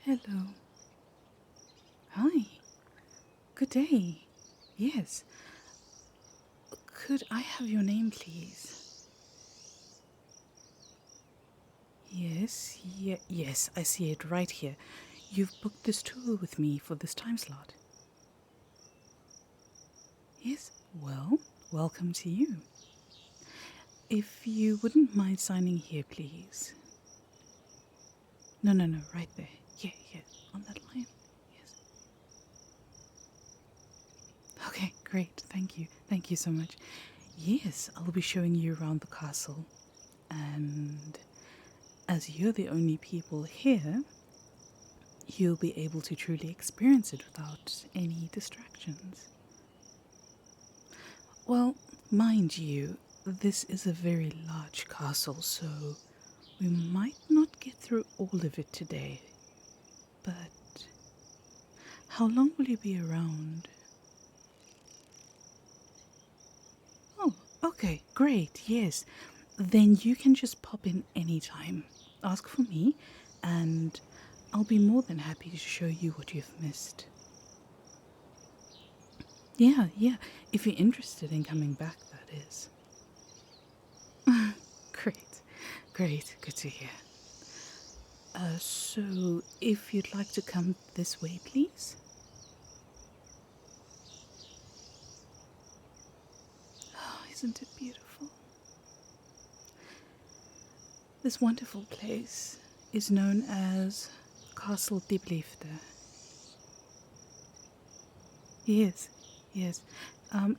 Hello. Hi. Good day. Yes. Could I have your name, please? Yes, I see it right here. You've booked this tour with me for this time slot. Yes, well, welcome to you. If you wouldn't mind signing here, please. No, right there. Yeah, on that line. Yes. Okay, great. Thank you. Thank you so much. Yes, I'll be showing you around the castle. And as you're the only people here, you'll be able to truly experience it without any distractions. Well, mind you, this is a very large castle, so we might not get through all of it today. But how long will you be around? Oh, okay, great, yes. Then you can just pop in anytime. Ask for me, and I'll be more than happy to show you what you've missed. Yeah, if you're interested in coming back, that is. Great, great, good to hear. So if you'd like to come this way, please. Oh, isn't it beautiful? This wonderful place is known as Castle Diblifte. Yes, yes.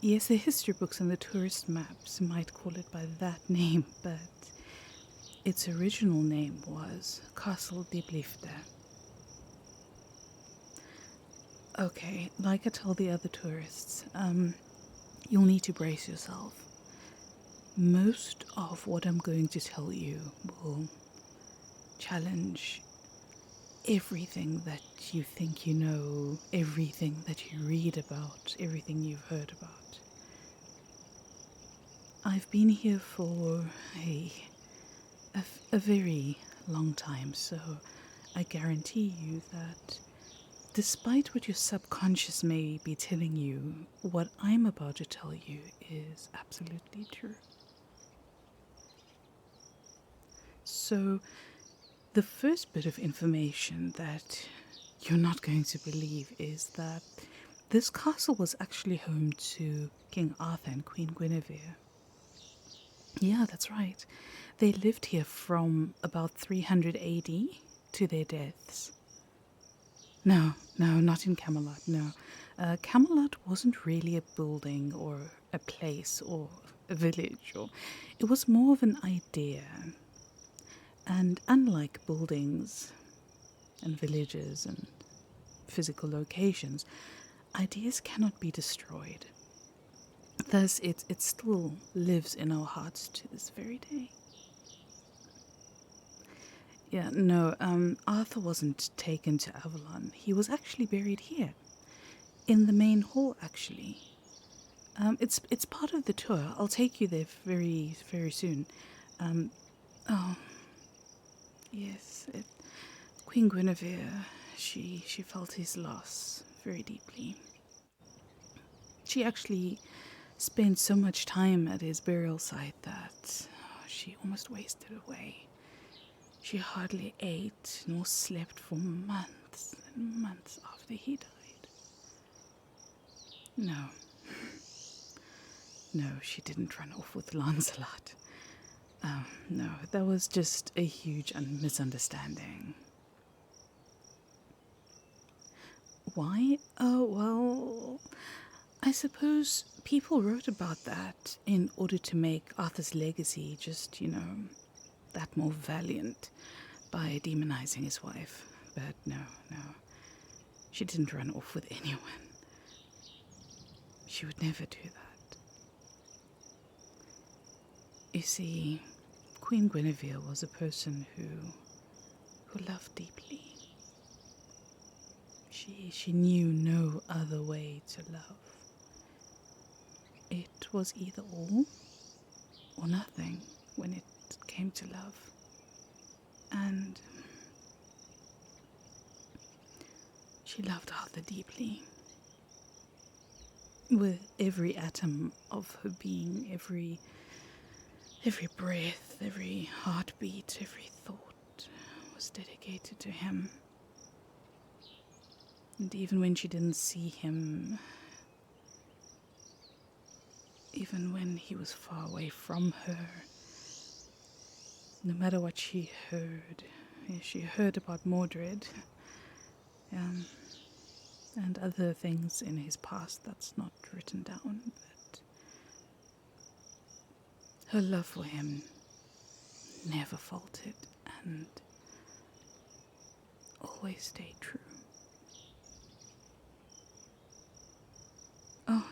Yes, the history books and the tourist maps might call it by that name, but its original name was Castle Diblifte. Okay, like I tell the other tourists, you'll need to brace yourself. Most of what I'm going to tell you will challenge everything that you think you know, everything that you read about, everything you've heard about. I've been here for a very long time, so I guarantee you that despite what your subconscious may be telling you, what I'm about to tell you is absolutely true. So, the first bit of information that you're not going to believe is that this castle was actually home to King Arthur and Queen Guinevere. Yeah, that's right. They lived here from about 300 AD to their deaths. No, not in Camelot, no. Camelot wasn't really a building or a place or a village, or it was more of an idea. And unlike buildings and villages and physical locations, ideas cannot be destroyed. Thus, it still lives in our hearts to this very day. Yeah, no, Arthur wasn't taken to Avalon. He was actually buried here, in the main hall, actually. It's part of the tour. I'll take you there very, very soon. Oh, yes, Queen Guinevere, she felt his loss very deeply. She actually spent so much time at his burial site that she almost wasted away. She hardly ate nor slept for months and months after he died. No, no, she didn't run off with Lancelot. No, that was just a huge misunderstanding. Why? Oh, well, I suppose people wrote about that in order to make Arthur's legacy just, that more valiant by demonizing his wife. But no, she didn't run off with anyone. She would never do that. You see, Queen Guinevere was a person who loved deeply. She knew no other way to love. It was either all or nothing when it came to love. And She loved Arthur deeply. With every atom of her being, every breath, every heartbeat, every thought was dedicated to him. And even when she didn't see him, even when he was far away from her, no matter what she heard about Mordred, and other things in his past that's not written down, but her love for him never faltered and always stayed true. Oh,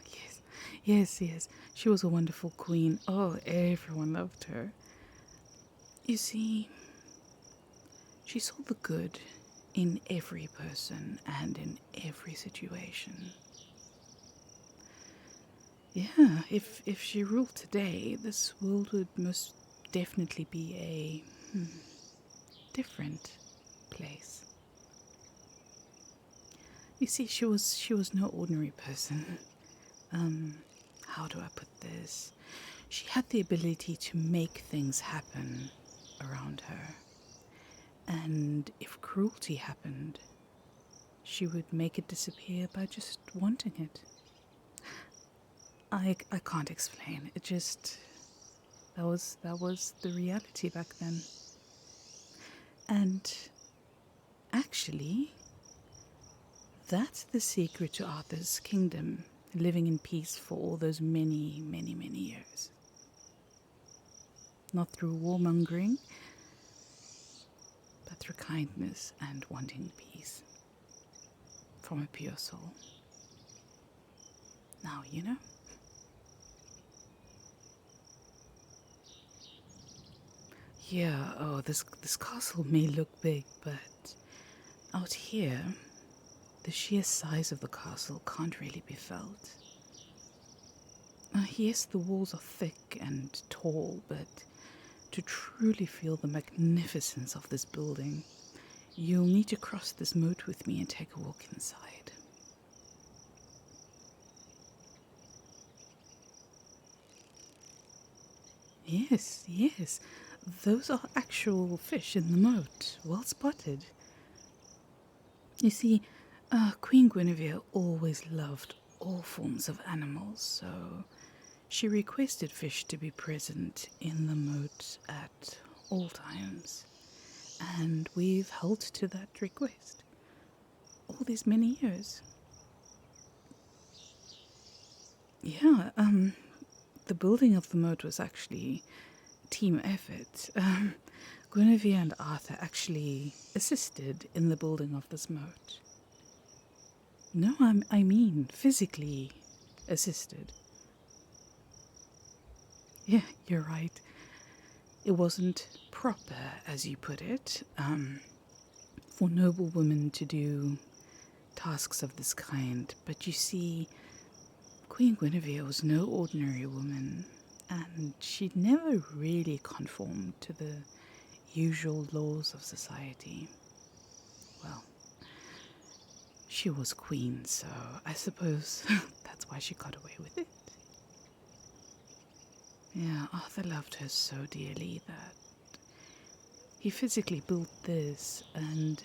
yes. She was a wonderful queen. Oh, everyone loved her. You see, she saw the good in every person and in every situation. Yeah, if she ruled today, this world would most definitely be a different place. You see, she was no ordinary person. How do I put this? She had the ability to make things happen around her. And if cruelty happened, she would make it disappear by just wanting it. I can't explain. It just that was the reality back then. And actually, that's the secret to Arthur's kingdom, living in peace for all those many, many, many years. Not through warmongering, but through kindness and wanting peace from a pure soul. Now, you know. Yeah, oh, this castle may look big, but out here, the sheer size of the castle can't really be felt. Yes, the walls are thick and tall, but to truly feel the magnificence of this building, you'll need to cross this moat with me and take a walk inside. Yes. Those are actual fish in the moat. Well spotted. You see, Queen Guinevere always loved all forms of animals, so she requested fish to be present in the moat at all times. And we've held to that request all these many years. Yeah, the building of the moat was actually a team effort. Guinevere and Arthur actually assisted in the building of this moat. No, I mean physically assisted. Yeah, you're right. It wasn't proper, as you put it, for noble women to do tasks of this kind. But you see, Queen Guinevere was no ordinary woman, and she'd never really conformed to the usual laws of society. Well, she was queen, so I suppose that's why she got away with it. Yeah, Arthur loved her so dearly that he physically built this and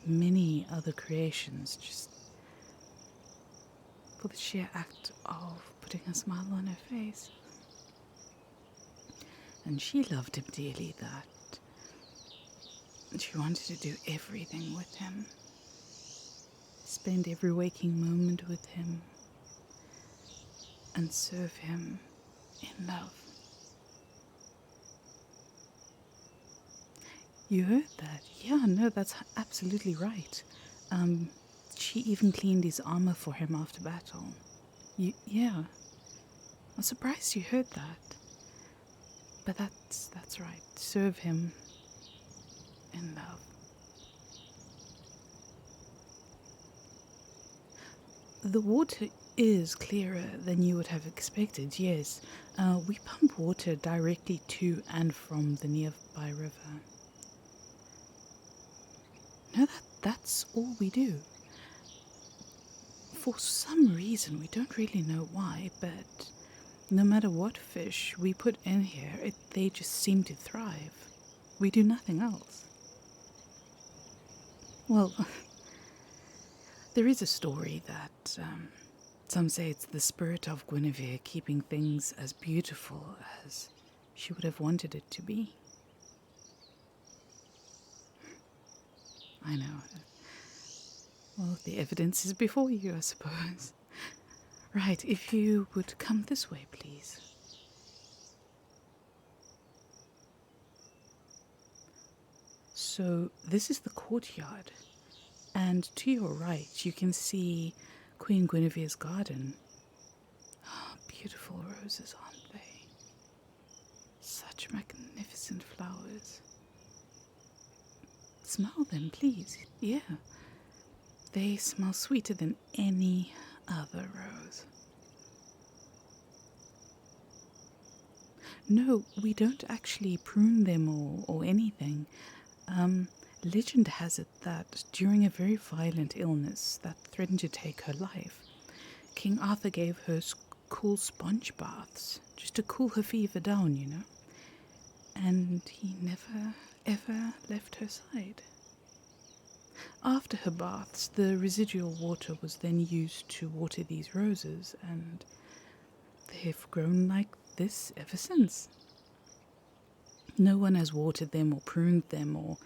many other creations just for the sheer act of putting a smile on her face. And she loved him dearly that she wanted to do everything with him, spend every waking moment with him, and serve him in love. You heard that? Yeah, no, that's absolutely right. She even cleaned his armor for him after battle. Yeah. I'm surprised you heard that. But that's right. Serve him in love. The water is clearer than you would have expected, yes. We pump water directly to and from the nearby river. No, that's all we do. For some reason, we don't really know why, but no matter what fish we put in here, they just seem to thrive. We do nothing else. Well, there is a story that some say it's the spirit of Guinevere keeping things as beautiful as she would have wanted it to be. I know. Well, the evidence is before you, I suppose. Right, if you would come this way, please. So, this is the courtyard, and to your right, you can see Queen Guinevere's garden. Oh, beautiful roses, aren't they? Such magnificent flowers. Smell them, please. Yeah. They smell sweeter than any other rose. No, we don't actually prune them or anything. Legend has it that during a very violent illness that threatened to take her life, King Arthur gave her cool sponge baths just to cool her fever down, you know. And he never, ever left her side. After her baths, the residual water was then used to water these roses, and they've grown like this ever since. No one has watered them or pruned them or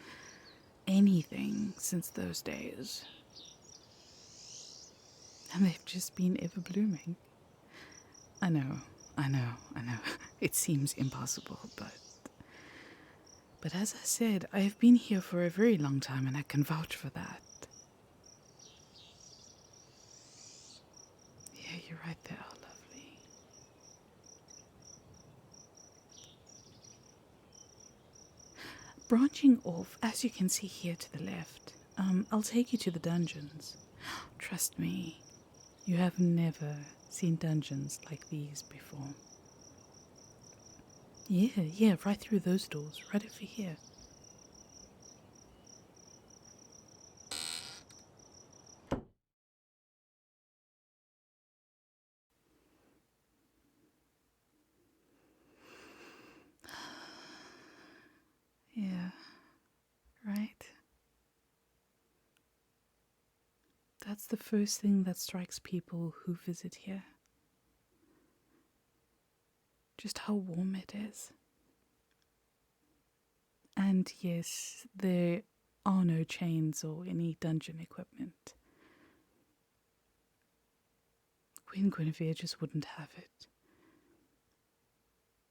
anything since those days. And they've just been ever blooming. I know. It seems impossible, but as I said, I've been here for a very long time and I can vouch for that. Yeah, you're right there, lovely. Branching off, as you can see here to the left, I'll take you to the dungeons. Trust me, you have never seen dungeons like these before. Yeah, right through those doors, right over here. Yeah, right? That's the first thing that strikes people who visit here. Just how warm it is. And yes, there are no chains or any dungeon equipment. Queen Guinevere just wouldn't have it.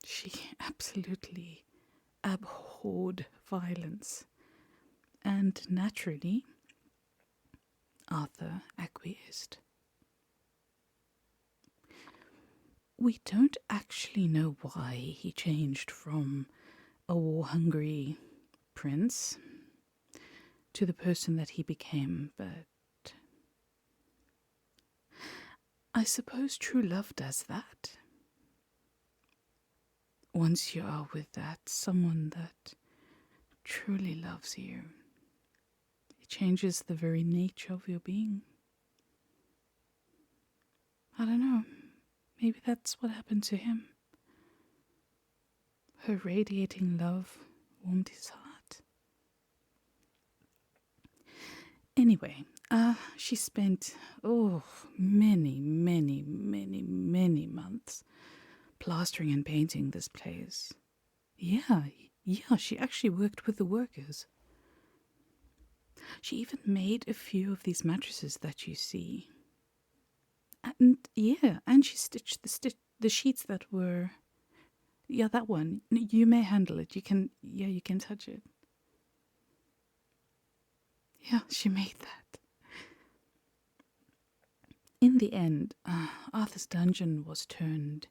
She absolutely abhorred violence. And naturally, Arthur acquiesced. We don't actually know why he changed from a war-hungry prince to the person that he became, but I suppose true love does that. Once you are with someone that truly loves you, it changes the very nature of your being. I don't know, maybe that's what happened to him. Her radiating love warmed his heart. Anyway, she spent, many months plastering and painting this place. Yeah, she actually worked with the workers. She even made a few of these mattresses that you see. And she stitched the sheets that were... Yeah, that one. You may handle it. You can touch it. Yeah, she made that. In the end, Arthur's dungeon was turned,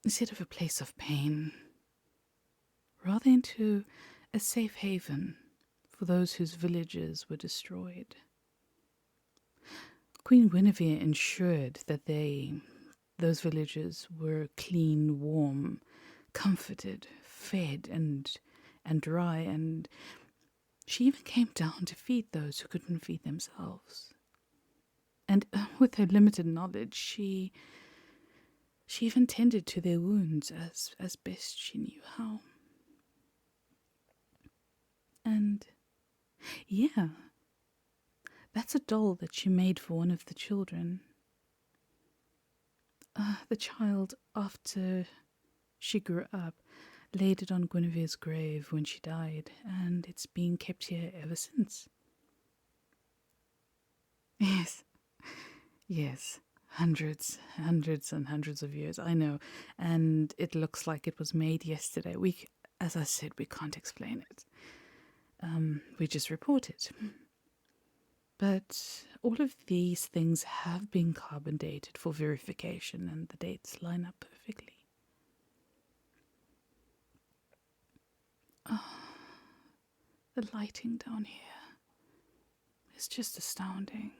instead of a place of pain, rather into a safe haven for those whose villages were destroyed. Queen Guinevere ensured that those villages were clean, warm, comforted, fed, and dry, and she even came down to feed those who couldn't feed themselves. And with her limited knowledge, she even tended to their wounds as best she knew how. And yeah, that's a doll that she made for one of the children. The child, after she grew up, laid it on Guinevere's grave when she died, and it's been kept here ever since. Yes, yes, hundreds and hundreds of years, I know, and it looks like it was made yesterday. As I said, we can't explain it. We just report it. But all of these things have been carbon dated for verification, and the dates line up perfectly. Oh, the lighting down here is just astounding.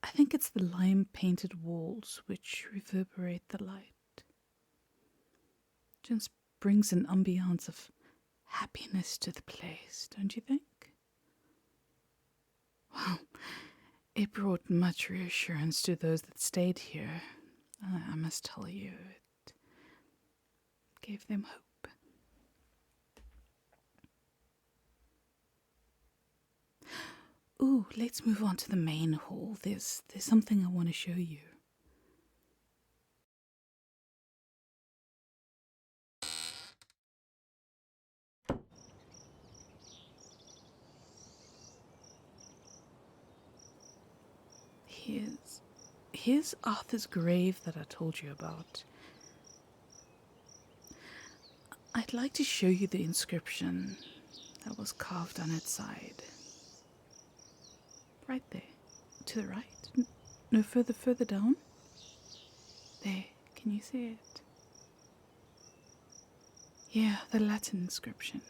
I think it's the lime-painted walls which reverberate the light. Just brings an ambiance of happiness to the place, don't you think? Well, it brought much reassurance to those that stayed here. I must tell you, it gave them hope. Ooh, let's move on to the main hall. There's something I want to show you. Here's Arthur's grave that I told you about. I'd like to show you the inscription that was carved on its side. Right there. To the right. No, further down. There. Can you see it? Yeah, the Latin inscription.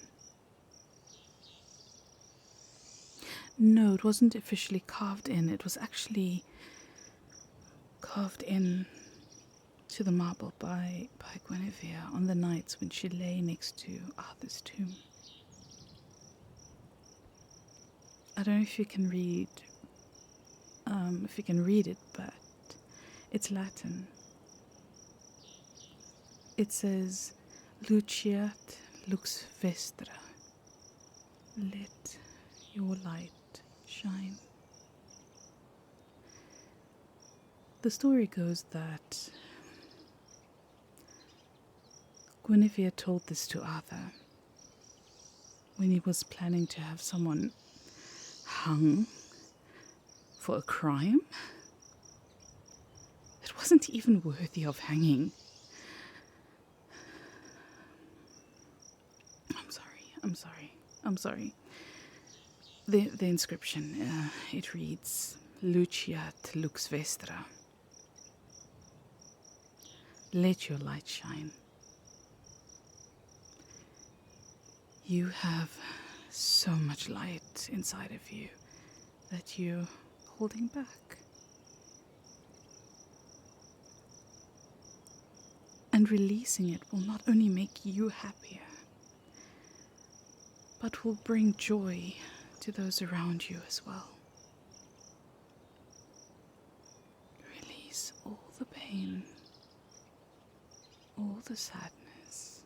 No, it wasn't officially carved in. It was actually carved in to the marble by Guinevere on the nights when she lay next to Arthur's tomb. I don't know if you can read it, but it's Latin. It says, Luciat lux vestra, let your light shine. The story goes that Guinevere told this to Arthur when he was planning to have someone hung for a crime that wasn't even worthy of hanging. I'm sorry. The inscription, it reads, Luciat lux vestra. Let your light shine. You have so much light inside of you that you're holding back. And releasing it will not only make you happier, but will bring joy to those around you as well. Release all the pain, all the sadness,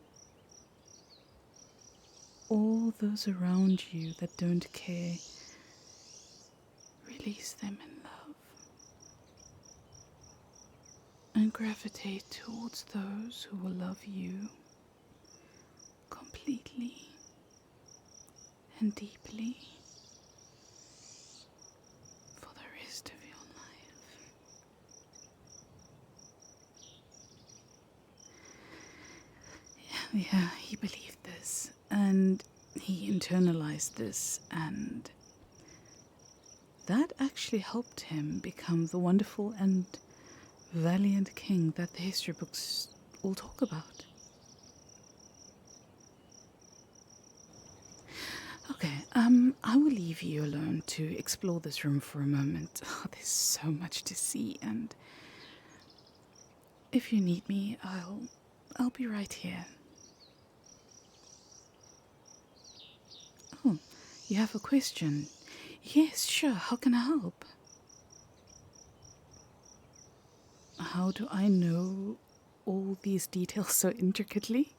all those around you that don't care. Release them in love and gravitate towards those who will love you completely and deeply for the rest of your life. Yeah, he believed this, and he internalized this, and that actually helped him become the wonderful and valiant king that the history books all talk about. Okay, I will leave you alone to explore this room for a moment. Oh, there's so much to see, and if you need me, I'll be right here. Oh, you have a question. Yes, sure. How can I help? How do I know all these details so intricately?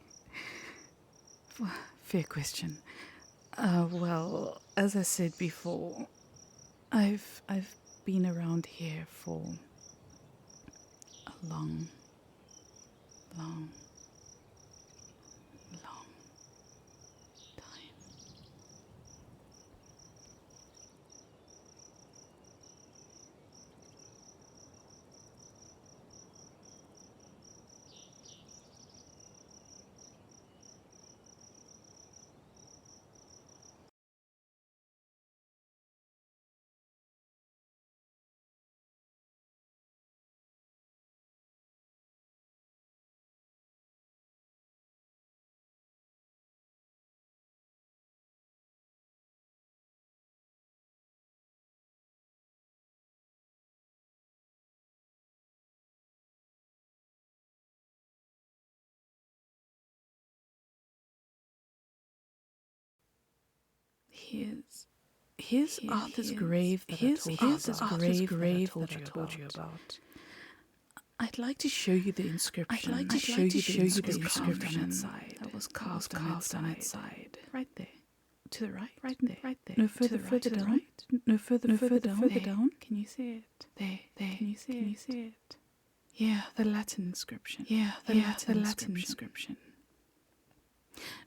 Fair question. Well, as I said before, I've been around here for a long, long, long time. Here's Arthur's grave that I told you about. I'd like to show you the inscription. I'd like to show you the inscription that was carved on its side. Right there. To the right. Right there. No further down. Right. No further down. Can you see it? There. Can you see it? Yeah, the Latin inscription. The Latin inscription.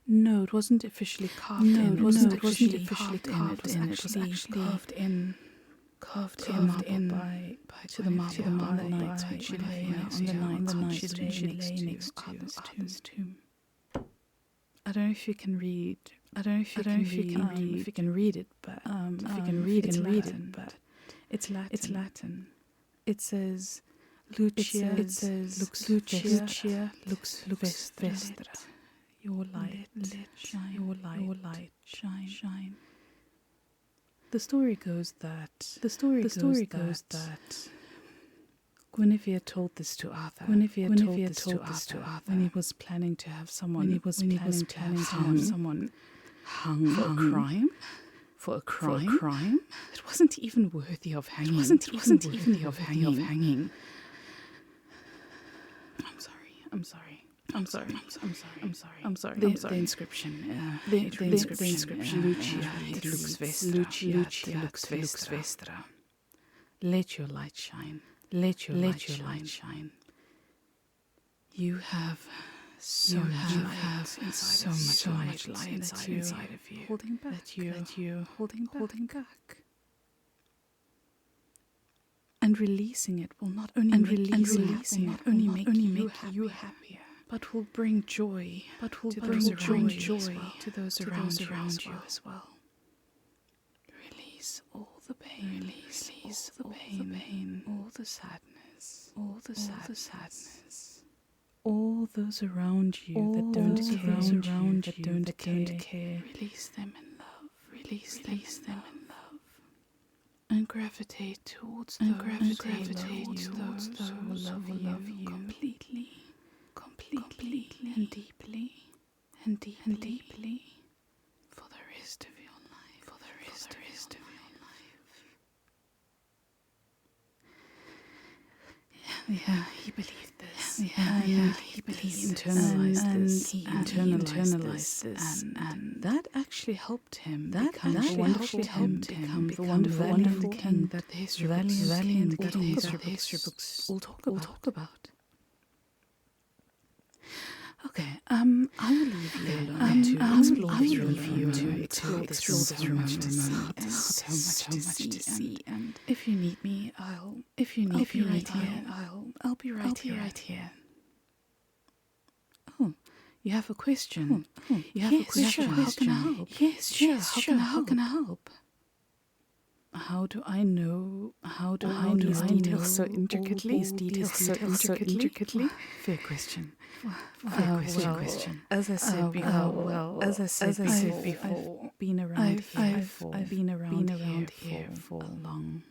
No, it wasn't officially carved in. It wasn't officially carved in. It was actually carved in by to the marble on the night when she lay next to Arthur's tomb. I don't know if you can read. I don't know if you can read it, but it's Latin. It says Lucia lux vestra. Your light shine. The story goes that Guinevere told this to Arthur. When he was planning to have someone hung for a crime. It wasn't even worthy of hanging. I'm sorry. The inscription. Lucia lux vestra. Let your light shine. Let your light shine. You have so much light inside of you. Holding back. And releasing it will not only make you happier, but will bring joy. To those around you as well. Release all the pain. All the sadness. All those around you that don't care. Release them in love. And gravitate towards those who love you completely and deeply for the rest of your life. Yeah, he believed this. He internalized this, and that actually helped him. Become the wonderful king that the history books all talk about. Okay, I will leave you alone to explore this room. So much to see. And if you need me, I'll be right here. Oh, you have a question? How can I help? Yes, sure. How can I help? How do I know these details so intricately? Fair question. As I said before, I've been around here for a long